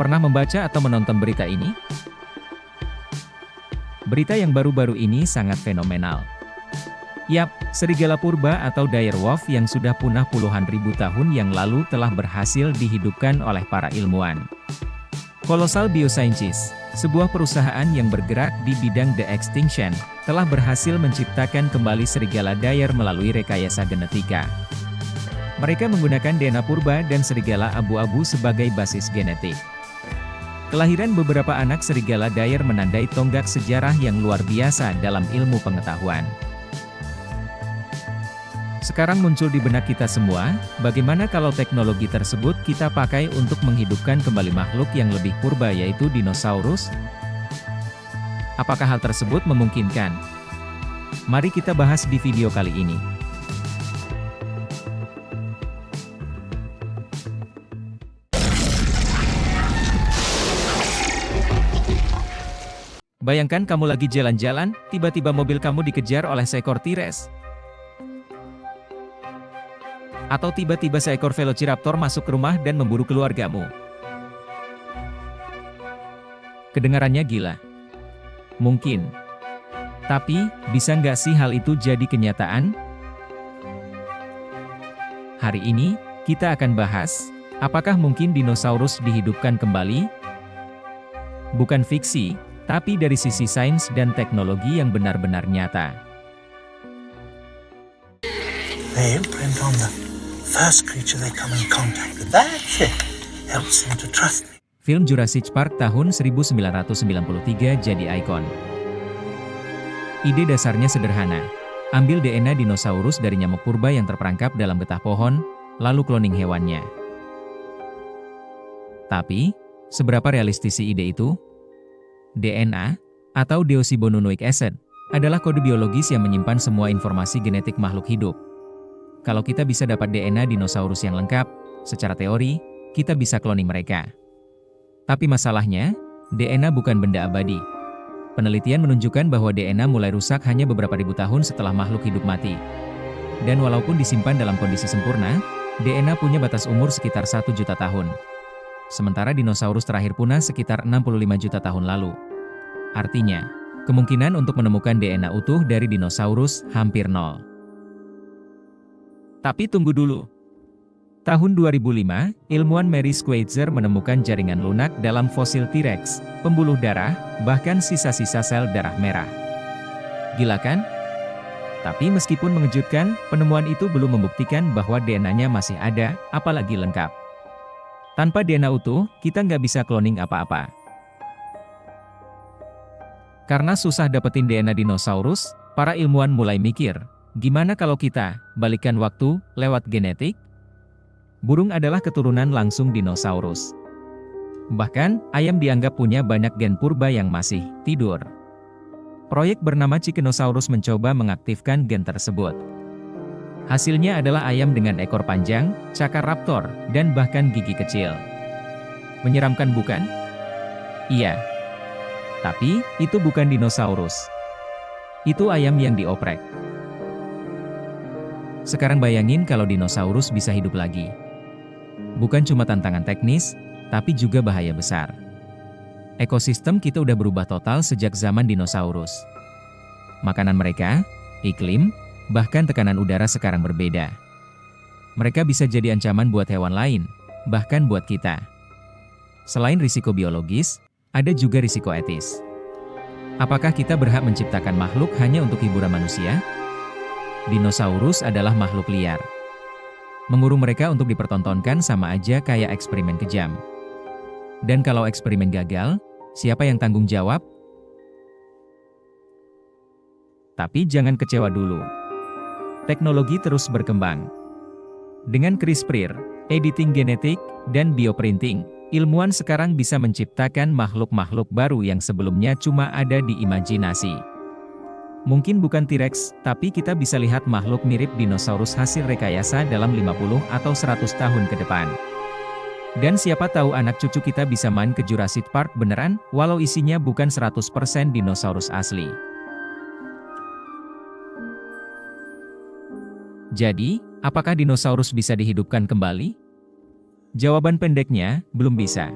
Pernah membaca atau menonton berita ini? Berita yang baru-baru ini sangat fenomenal. Yap, serigala purba atau direwolf yang sudah punah puluhan ribu tahun yang lalu telah berhasil dihidupkan oleh para ilmuwan. Colossal Biosciences, sebuah perusahaan yang bergerak di bidang de-extinction, telah berhasil menciptakan kembali serigala dire melalui rekayasa genetika. Mereka menggunakan DNA purba dan serigala abu-abu sebagai basis genetik. Kelahiran beberapa anak serigala dire menandai tonggak sejarah yang luar biasa dalam ilmu pengetahuan. Sekarang muncul di benak kita semua, bagaimana kalau teknologi tersebut kita pakai untuk menghidupkan kembali makhluk yang lebih purba yaitu dinosaurus? Apakah hal tersebut memungkinkan? Mari kita bahas di video kali ini. Bayangkan kamu lagi jalan-jalan, tiba-tiba mobil kamu dikejar oleh seekor T-Rex. Atau tiba-tiba seekor Velociraptor masuk ke rumah dan memburu keluargamu. Kedengarannya gila. Mungkin. Tapi, bisa nggak sih hal itu jadi kenyataan? Hari ini, kita akan bahas, apakah mungkin dinosaurus dihidupkan kembali? Bukan fiksi, tapi dari sisi sains dan teknologi yang benar-benar nyata. They imprint on the first creature they come in contact with. That helps them to trust me. Film Jurassic Park tahun 1993 jadi ikon. Ide dasarnya sederhana. Ambil DNA dinosaurus dari nyamuk purba yang terperangkap dalam getah pohon, lalu cloning hewannya. Tapi, seberapa realistis sih ide itu? DNA, atau deoxyribonucleic acid, adalah kode biologis yang menyimpan semua informasi genetik makhluk hidup. Kalau kita bisa dapat DNA dinosaurus yang lengkap, secara teori, kita bisa cloning mereka. Tapi masalahnya, DNA bukan benda abadi. Penelitian menunjukkan bahwa DNA mulai rusak hanya beberapa ribu tahun setelah makhluk hidup mati. Dan walaupun disimpan dalam kondisi sempurna, DNA punya batas umur sekitar 1 juta tahun. Sementara dinosaurus terakhir punah sekitar 65 juta tahun lalu. Artinya, kemungkinan untuk menemukan DNA utuh dari dinosaurus hampir nol. Tapi tunggu dulu. Tahun 2005, ilmuwan Mary Schweitzer menemukan jaringan lunak dalam fosil T-Rex, pembuluh darah, bahkan sisa-sisa sel darah merah. Gila kan? Tapi meskipun mengejutkan, penemuan itu belum membuktikan bahwa DNA-nya masih ada, apalagi lengkap. Tanpa DNA utuh, kita nggak bisa cloning apa-apa. Karena susah dapetin DNA dinosaurus, para ilmuwan mulai mikir, gimana kalau kita balikan waktu lewat genetik? Burung adalah keturunan langsung dinosaurus. Bahkan, ayam dianggap punya banyak gen purba yang masih tidur. Proyek bernama Chickenosaurus mencoba mengaktifkan gen tersebut. Hasilnya adalah ayam dengan ekor panjang, cakar raptor, dan bahkan gigi kecil. Menyeramkan bukan? Iya. Tapi, itu bukan dinosaurus. Itu ayam yang dioprek. Sekarang bayangin kalau dinosaurus bisa hidup lagi. Bukan cuma tantangan teknis, tapi juga bahaya besar. Ekosistem kita udah berubah total sejak zaman dinosaurus. Makanan mereka, iklim, bahkan tekanan udara sekarang berbeda. Mereka bisa jadi ancaman buat hewan lain, bahkan buat kita. Selain risiko biologis, ada juga risiko etis. Apakah kita berhak menciptakan makhluk hanya untuk hiburan manusia? Dinosaurus adalah makhluk liar. Mengurung mereka untuk dipertontonkan sama aja kayak eksperimen kejam. Dan kalau eksperimen gagal, siapa yang tanggung jawab? Tapi jangan kecewa dulu. Teknologi terus berkembang. Dengan CRISPR, editing genetik, dan bioprinting, ilmuwan sekarang bisa menciptakan makhluk-makhluk baru yang sebelumnya cuma ada di imajinasi. Mungkin bukan T-Rex, tapi kita bisa lihat makhluk mirip dinosaurus hasil rekayasa dalam 50 atau 100 tahun ke depan. Dan siapa tahu anak cucu kita bisa main ke Jurassic Park beneran, walau isinya bukan 100% dinosaurus asli. Jadi, apakah dinosaurus bisa dihidupkan kembali? Jawaban pendeknya, belum bisa.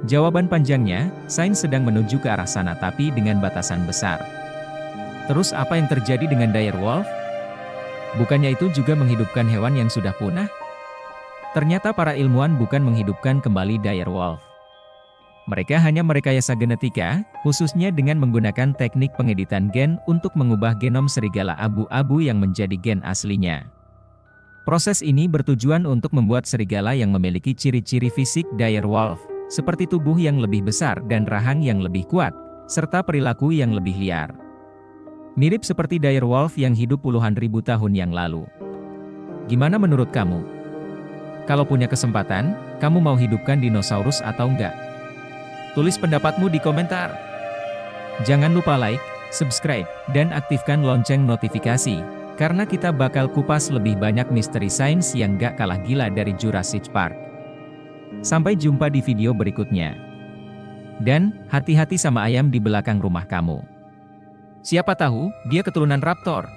Jawaban panjangnya, sains sedang menuju ke arah sana tapi dengan batasan besar. Terus apa yang terjadi dengan direwolf? Bukannya itu juga menghidupkan hewan yang sudah punah? Ternyata para ilmuwan bukan menghidupkan kembali direwolf. Mereka hanya merekayasa genetika, khususnya dengan menggunakan teknik pengeditan gen untuk mengubah genom serigala abu-abu yang menjadi gen aslinya. Proses ini bertujuan untuk membuat serigala yang memiliki ciri-ciri fisik direwolf, seperti tubuh yang lebih besar dan rahang yang lebih kuat, serta perilaku yang lebih liar. Mirip seperti direwolf yang hidup puluhan ribu tahun yang lalu. Gimana menurut kamu? Kalau punya kesempatan, kamu mau hidupkan dinosaurus atau enggak? Tulis pendapatmu di komentar. Jangan lupa like, subscribe, dan aktifkan lonceng notifikasi, karena kita bakal kupas lebih banyak misteri sains yang gak kalah gila dari Jurassic Park. Sampai jumpa di video berikutnya. Dan, hati-hati sama ayam di belakang rumah kamu. Siapa tahu, dia keturunan raptor.